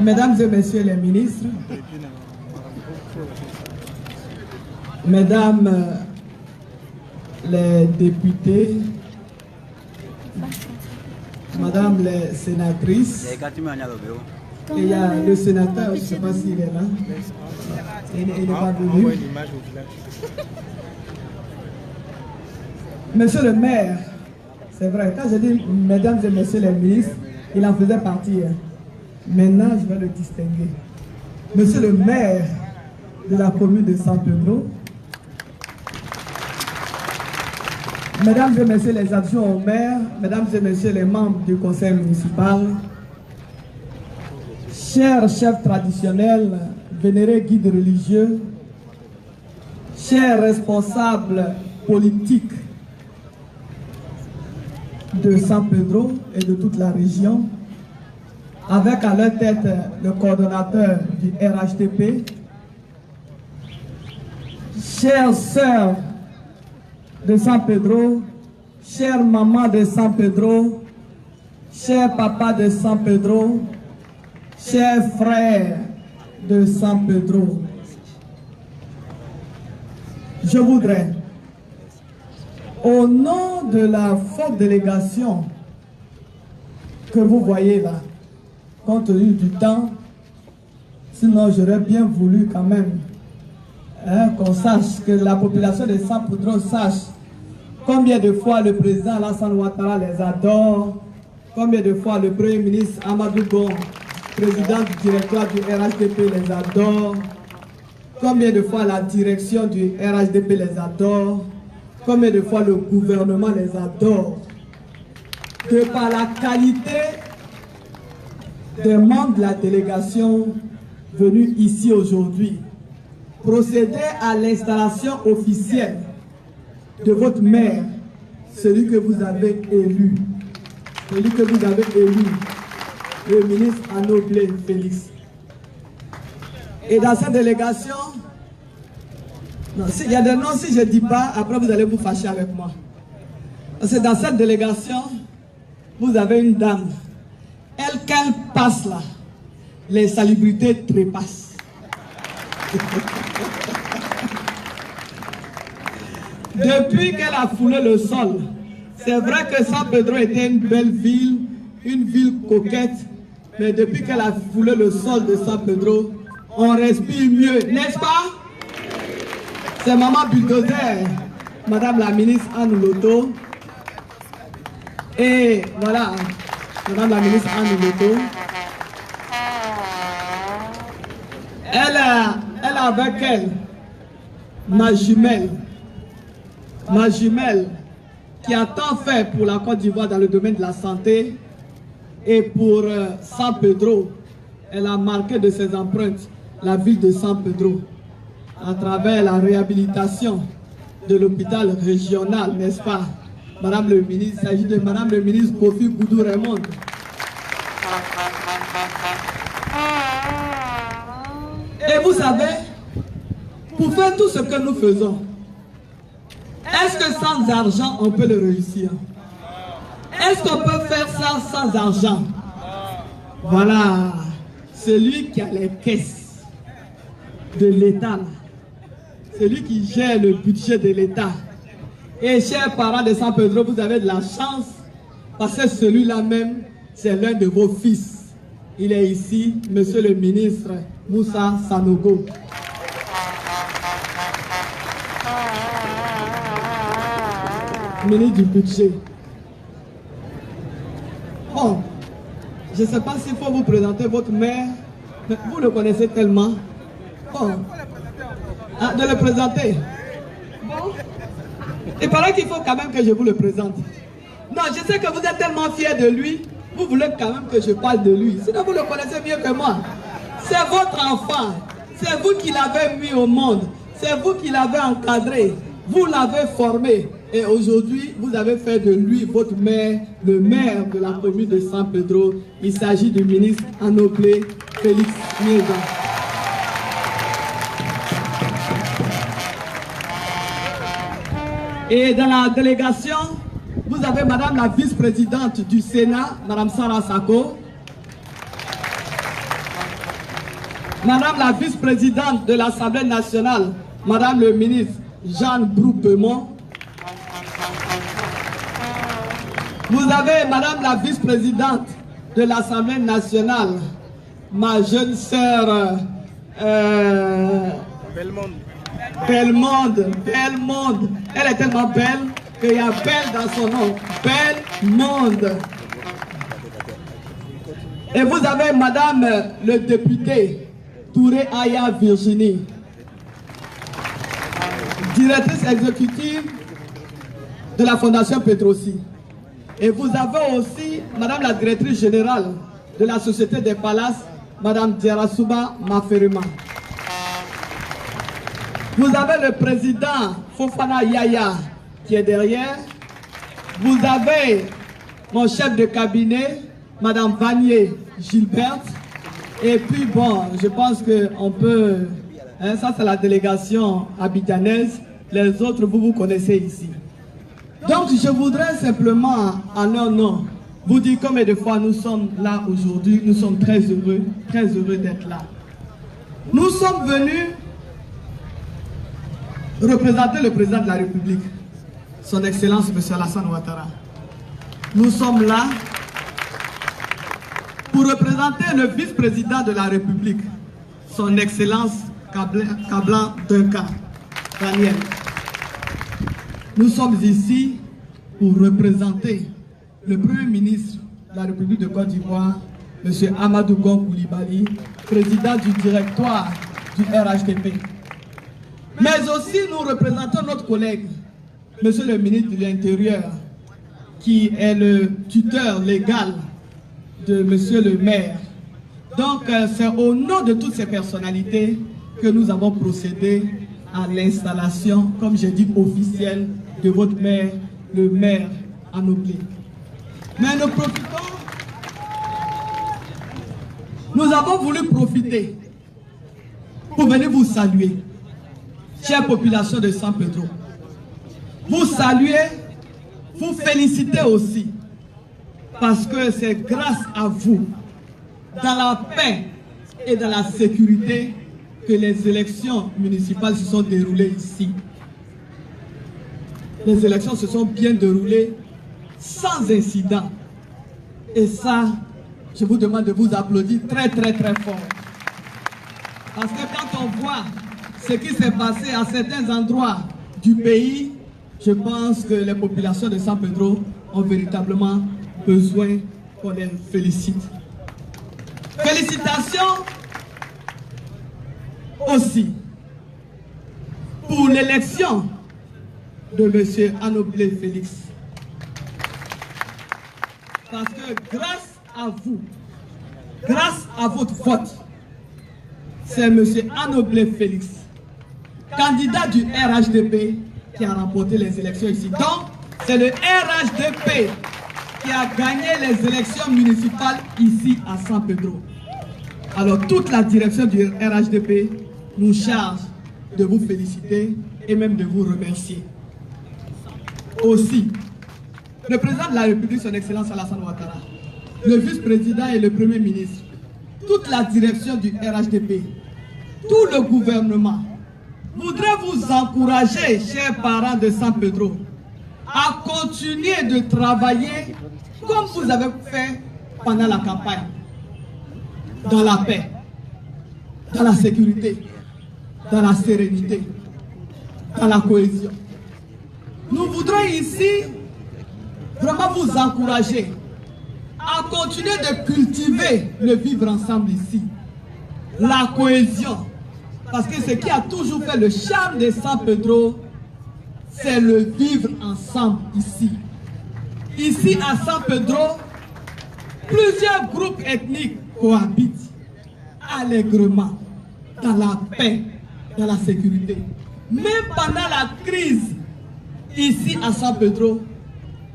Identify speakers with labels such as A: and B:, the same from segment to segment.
A: Mesdames et messieurs les ministres, mesdames les députés, madame les sénatrices, et il y a le sénateur, je ne sais pas s'il est là, il n'est pas venu. Monsieur le maire, c'est vrai, quand je dis mesdames et messieurs les ministres, il en faisait partie. Maintenant, je vais le distinguer. Monsieur le maire de la commune de San Pedro, mesdames et messieurs les adjoints au maire, mesdames et messieurs les membres du conseil municipal, chers chefs traditionnels, vénérés guides religieux, chers responsables politiques de San Pedro et de toute la région, avec à leur tête le coordonnateur du RHDP, chères sœurs de San Pedro, chères mamans de San Pedro, chers papas de San Pedro, chers frères de San Pedro, je voudrais, au nom de la forte délégation que vous voyez là, compte tenu du temps, sinon j'aurais bien voulu quand même qu'on sache, que la population de San Pedro sache combien de fois le président Alassane Ouattara les adore, combien de fois le premier ministre Amadou Gon, président du directoire du RHDP, les adore, combien de fois la direction du RHDP les adore, combien de fois le gouvernement les adore, que par la qualité des membres de la délégation venus ici aujourd'hui, procéder à l'installation officielle de votre maire, celui que vous avez élu, le ministre Anoblé Félix. Et dans cette délégation, non, il y a des noms, si je ne dis pas, après vous allez vous fâcher avec moi. Parce que dans cette délégation, vous avez une dame. Elle, quand elle passe là, les salubrités trépassent. Depuis qu'elle a foulé le sol, c'est vrai que San Pedro était une belle ville, une ville coquette, mais depuis qu'elle a foulé le sol de San Pedro, on respire mieux, n'est-ce pas? C'est Maman Bulldozer, Madame la ministre Anne Loto. Et voilà, Madame la ministre Anne Loto. Elle a avec elle ma jumelle qui a tant fait pour la Côte d'Ivoire dans le domaine de la santé et pour San Pedro. Elle a marqué de ses empreintes la ville de San Pedro à travers la réhabilitation de l'hôpital régional, n'est-ce pas? Madame le ministre, il s'agit de Madame le ministre Kofi Boudou Raymond. Et vous savez, pour faire tout ce que nous faisons, est-ce que sans argent on peut le réussir? Est-ce qu'on peut faire ça sans argent? Voilà, celui qui a les caisses de l'État, celui qui gère le budget de l'État. Et chers parents de San Pedro, vous avez de la chance parce que celui-là même, c'est l'un de vos fils. Il est ici, monsieur le ministre Moussa Sanogo. Ministre du budget. Bon, je ne sais pas s'il faut vous présenter votre maire, mais vous le connaissez tellement. Bon, de le présenter. Bon, il paraît qu'il faut quand même que je vous le présente. Non, je sais que vous êtes tellement fiers de lui, vous voulez quand même que je parle de lui. Sinon vous le connaissez mieux que moi. C'est votre enfant, c'est vous qui l'avez mis au monde, c'est vous qui l'avez encadré, vous l'avez formé. Et aujourd'hui, vous avez fait de lui votre maire, le maire de la commune de San Pedro. Il s'agit du ministre Anoblé Félix Mieza. Et dans la délégation, vous avez Madame la vice-présidente du Sénat, Madame Sarah Sako. Madame la vice-présidente de l'Assemblée nationale, Madame le ministre Jeanne Brou-Pemont. Vous avez Madame la vice-présidente de l'Assemblée nationale, ma jeune sœur Bellemonde. Elle est tellement belle qu'il y a Belle dans son nom. Bellemonde. Et vous avez Madame le député Touré Aya Virginie, directrice exécutive de la Fondation Petrosi. Et vous avez aussi Madame la directrice générale de la Société des Palaces, Madame Djerasouba Maferima. Vous avez le président Fofana Yaya qui est derrière. Vous avez mon chef de cabinet, Madame Vanier Gilberte. Et puis bon, je pense qu'on peut, hein, ça c'est la délégation abidjanaise. Les autres, vous connaissez ici. Donc je voudrais simplement, en leur nom, vous dire combien de fois nous sommes là aujourd'hui. Nous sommes très heureux d'être là. Nous sommes venus représenter le président de la République, son Excellence M. Alassane Ouattara. Nous sommes là pour représenter le vice-président de la République, son Excellence Kablan Duncan Daniel. Nous sommes ici pour représenter le Premier ministre de la République de Côte d'Ivoire, M. Amadou Gon Coulibaly, président du directoire du RHDP. Mais aussi nous représentons notre collègue, M. le ministre de l'Intérieur, qui est le tuteur légal de M. le maire. Donc c'est au nom de toutes ces personnalités que nous avons procédé à l'installation, comme j'ai dit, officielle de votre maire, le maire Anoblé. Mais nous avons voulu profiter pour venir vous saluer, chère population de San Pedro. Vous saluer, vous féliciter aussi, parce que c'est grâce à vous, dans la paix et dans la sécurité, que les élections municipales se sont déroulées ici. Les élections se sont bien déroulées sans incident. Et ça, je vous demande de vous applaudir très fort. Parce que quand on voit ce qui s'est passé à certains endroits du pays, je pense que les populations de San Pedro ont véritablement besoin qu'on les félicite. Félicitations aussi pour l'élection de M. Anoblé Félix. Parce que grâce à vous, grâce à votre vote, c'est M. Anoblé Félix, candidat du RHDP, qui a remporté les élections ici. Donc, c'est le RHDP qui a gagné les élections municipales ici à San Pedro. Alors, toute la direction du RHDP nous charge de vous féliciter et même de vous remercier. Aussi, le président de la République, son Excellence Alassane Ouattara, le vice-président et le premier ministre, toute la direction du RHDP, tout le gouvernement, voudrait vous encourager, chers parents de San Pedro, à continuer de travailler comme vous avez fait pendant la campagne, dans la paix, dans la sécurité, dans la sérénité, dans la cohésion. Nous voudrons ici vraiment vous encourager à continuer de cultiver le vivre ensemble ici, la cohésion. Parce que ce qui a toujours fait le charme de San Pedro, c'est le vivre ensemble ici. Ici à San Pedro, plusieurs groupes ethniques cohabitent allègrement, dans la paix, dans la sécurité. Même pendant la crise, ici à San Pedro,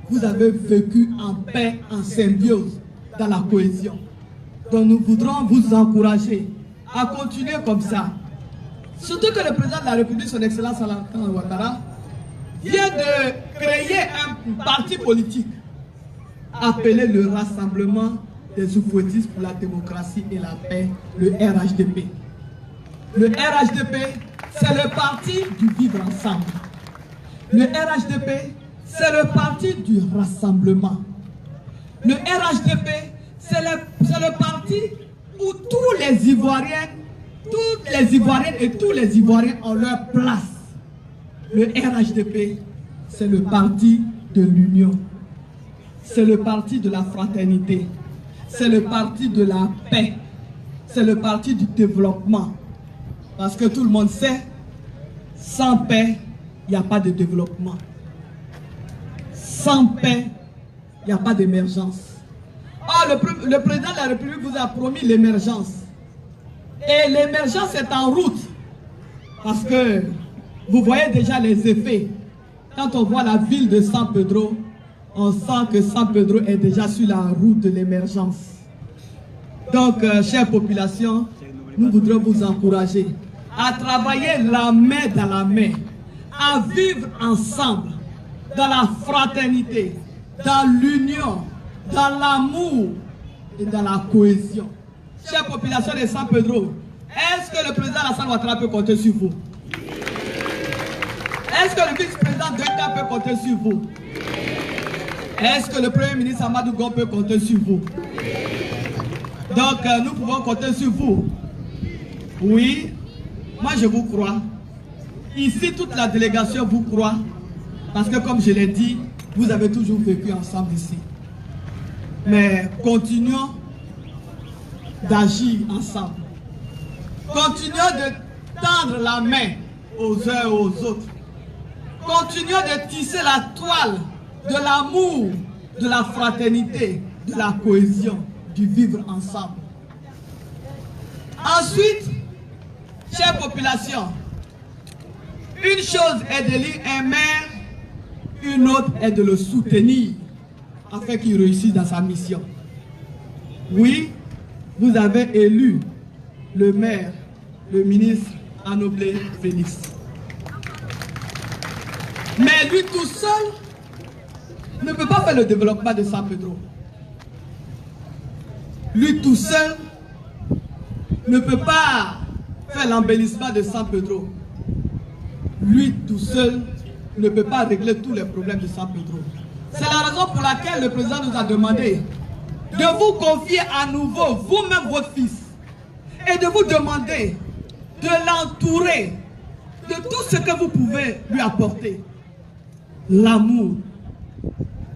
A: vous avez vécu en paix, en symbiose, dans la cohésion. Donc nous voudrons vous encourager à continuer comme ça. Surtout que le président de la République, son Excellence Alassane Ouattara, vient de créer un parti politique appelé le Rassemblement des Oufouettistes pour la démocratie et la paix, le RHDP. Le RHDP, c'est le parti du vivre ensemble. Le RHDP, c'est le parti du rassemblement. Le RHDP, c'est le parti où tous les Ivoiriens, toutes les Ivoiriennes et tous les Ivoiriens ont leur place. Le RHDP, c'est le parti de l'union. C'est le parti de la fraternité. C'est le parti de la paix. C'est le parti du développement. Parce que tout le monde sait, sans paix, il n'y a pas de développement. Sans paix, il n'y a pas d'émergence. Oh, le président de la République vous a promis l'émergence. Et l'émergence est en route. Parce que vous voyez déjà les effets. Quand on voit la ville de San Pedro, on sent que San Pedro est déjà sur la route de l'émergence. Donc, chère population, nous voudrons vous encourager à travailler la main dans la main, à vivre ensemble, dans la fraternité, dans l'union, dans l'amour et dans la cohésion. Chère population de San Pedro, est-ce que le président Alassane Ouattara peut compter sur vous? Est-ce que le vice-président Douatta peut compter sur vous? Est-ce que le premier ministre Amadou Gon peut compter sur vous? Donc, nous pouvons compter sur vous. Oui, moi je vous crois. Ici, toute la délégation vous croit. Parce que comme je l'ai dit, vous avez toujours vécu ensemble ici. Mais continuons d'agir ensemble. Continuons de tendre la main aux uns et aux autres. Continuons de tisser la toile de l'amour, de la fraternité, de la cohésion, du vivre ensemble. Ensuite, chère population, une chose est d'élire un maire, une autre est de le soutenir afin qu'il réussisse dans sa mission. Oui, vous avez élu le maire, le ministre Anoblé Félix. Mais lui tout seul ne peut pas faire le développement de San Pedro. Lui tout seul ne peut pas faire l'embellissement de San Pedro. Lui tout seul ne peut pas régler tous les problèmes de San Pedro. C'est la raison pour laquelle le président nous a demandé de vous confier à nouveau vous-même votre fils et de vous demander de l'entourer de tout ce que vous pouvez lui apporter. L'amour,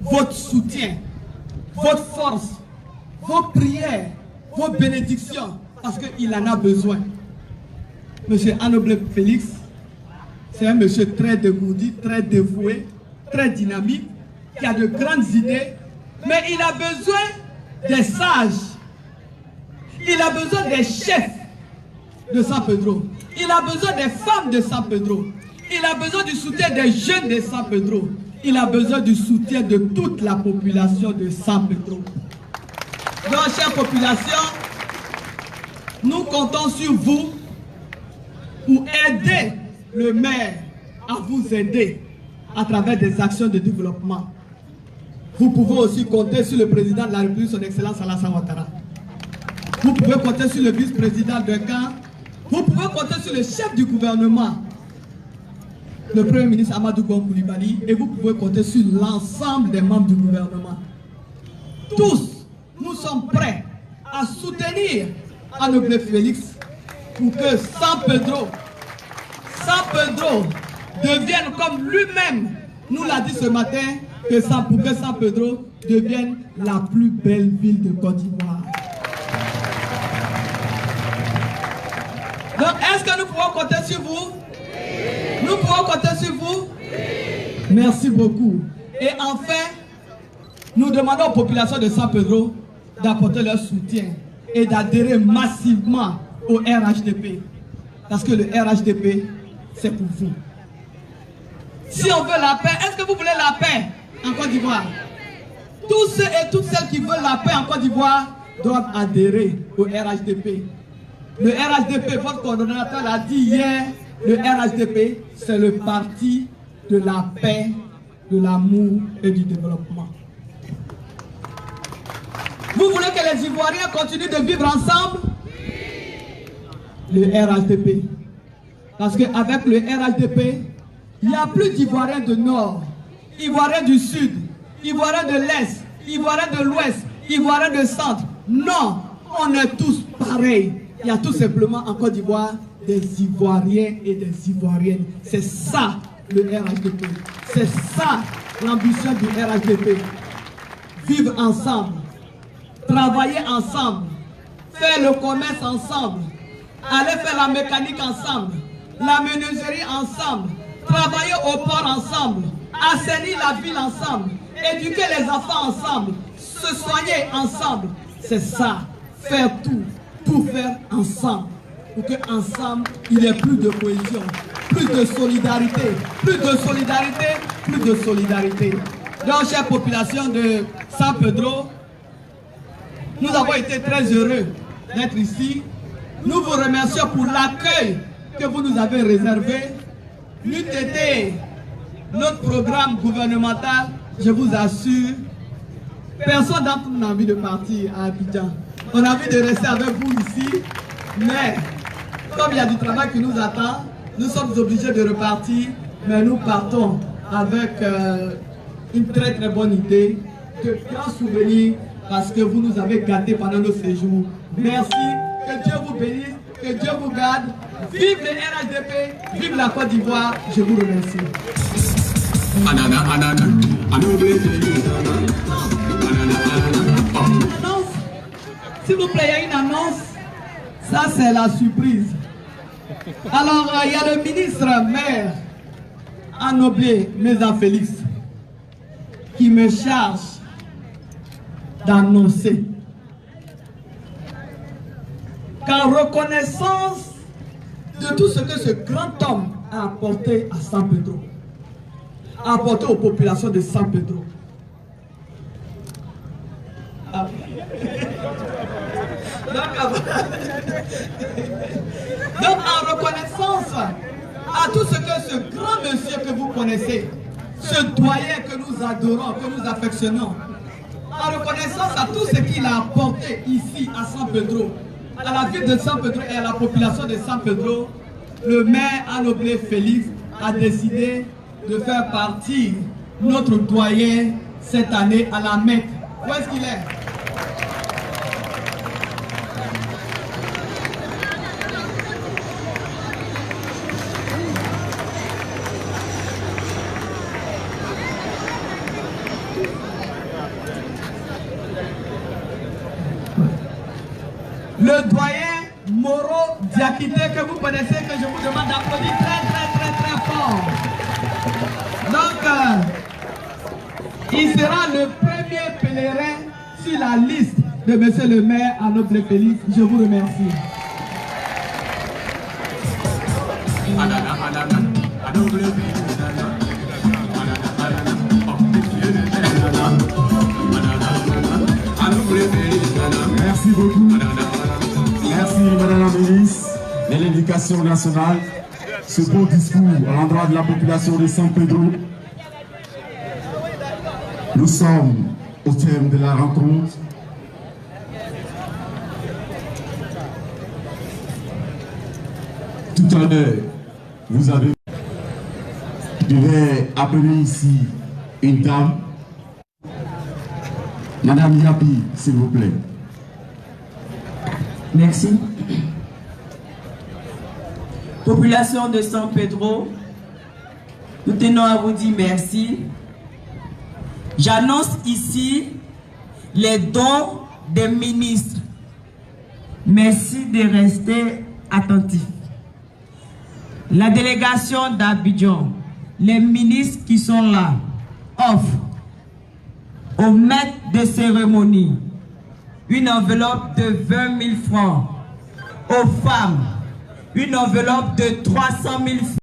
A: votre soutien, votre force, vos prières, vos bénédictions, parce qu'il en a besoin. Monsieur Anoblé Félix, c'est un monsieur très dégourdi, très dévoué, très dynamique, qui a de grandes idées, mais il a besoin des sages, il a besoin des chefs de San Pedro, il a besoin des femmes de San Pedro, il a besoin du soutien des jeunes de San Pedro, il a besoin du soutien de toute la population de San Pedro. Donc, chère population, nous comptons sur vous pour aider le maire à vous aider à travers des actions de développement. Vous pouvez aussi compter sur le président de la République, son Excellence Alassane Ouattara. Vous pouvez compter sur le vice-président de Caen. Vous pouvez compter sur le chef du gouvernement, le premier ministre Amadou Gon Coulibaly, et vous pouvez compter sur l'ensemble des membres du gouvernement. Tous, nous sommes prêts à soutenir Anoblé Félix pour que San Pedro devienne, comme lui-même nous l'a dit ce matin, pour que San Pedro devienne la plus belle ville de Côte d'Ivoire. Donc, est-ce que nous pouvons compter sur vous? Nous pouvons compter sur vous? Merci beaucoup. Et enfin, nous demandons aux populations de San Pedro d'apporter leur soutien et d'adhérer massivement au RHDP. Parce que le RHDP, c'est pour vous. Si on veut la paix, est-ce que vous voulez la paix en Côte d'Ivoire? Tous ceux et toutes celles qui veulent la paix en Côte d'Ivoire doivent adhérer au RHDP. Le RHDP, votre coordonnateur l'a dit hier, le RHDP, c'est le parti de la paix, de l'amour et du développement. Vous voulez que les Ivoiriens continuent de vivre ensemble? le RHDP. Parce qu'avec le RHDP, il n'y a plus d'Ivoiriens du Nord, Ivoiriens du Sud, Ivoiriens de l'Est, Ivoiriens de l'Ouest, Ivoiriens de Centre. Non, on est tous pareils. Il y a tout simplement en Côte d'Ivoire des Ivoiriens et des Ivoiriennes. C'est ça le RHDP. C'est ça l'ambition du RHDP. Vivre ensemble, travailler ensemble, faire le commerce ensemble, aller faire la mécanique ensemble, la menuiserie ensemble, travailler au port ensemble, assainir la ville ensemble, éduquer les enfants ensemble, se soigner ensemble. C'est ça, faire tout faire ensemble. Pour qu'ensemble, il y ait plus de cohésion, plus de solidarité, plus de solidarité, plus de solidarité. Donc, chère population de San Pedro, nous avons été très heureux d'être ici. Nous vous remercions pour l'accueil que vous nous avez réservé. N'eût été notre programme gouvernemental, je vous assure, personne d'entre nous n'a envie de partir à Abidjan. On a envie de rester avec vous ici, mais comme il y a du travail qui nous attend, nous sommes obligés de repartir, mais nous partons avec une très très bonne idée, de grands souvenirs, parce que vous nous avez gâtés pendant nos séjours. Merci, que Dieu vous bénisse, que Dieu vous garde. Vive le RHDP, vive la Côte d'Ivoire, je vous remercie. S'il vous plaît, il y a une annonce, ça c'est la surprise. Alors, il y a le ministre maire Anoblé Meza Félix qui me charge d'annoncer qu'en reconnaissance de tout ce que ce grand homme a apporté à San Pedro, a apporté aux populations de San Pedro. Donc, en reconnaissance à tout ce que ce grand monsieur que vous connaissez, ce doyen que nous adorons, que nous affectionnons, en reconnaissance à tout ce qu'il a apporté ici à San Pedro, à la ville de San Pedro et à la population de San Pedro, le maire Anoblé Félix a décidé de faire partir notre doyen cette année à la Mecque. Où est-ce qu'il est? Le doyen Moro Diakité que vous connaissez, que je vous demande d'applaudir très fort. Donc, il sera le premier pèlerin sur la liste de monsieur le maire Anoblé Félix. Je vous remercie.
B: Merci beaucoup. Merci Madame la ministre de l'Éducation nationale. Ce beau discours à l'endroit de la population de San Pedro. Nous sommes au terme de la rencontre. Tout à l'heure, vous avez... Je vais appeler ici une dame. Madame Yapi, s'il vous plaît.
C: Merci. Population de San Pedro, nous tenons à vous dire merci. J'annonce ici les dons des ministres. Merci de rester attentifs. La délégation d'Abidjan, les ministres qui sont là, offrent au maître de cérémonie une enveloppe de 20 000 francs, aux femmes une enveloppe de 300 000 francs.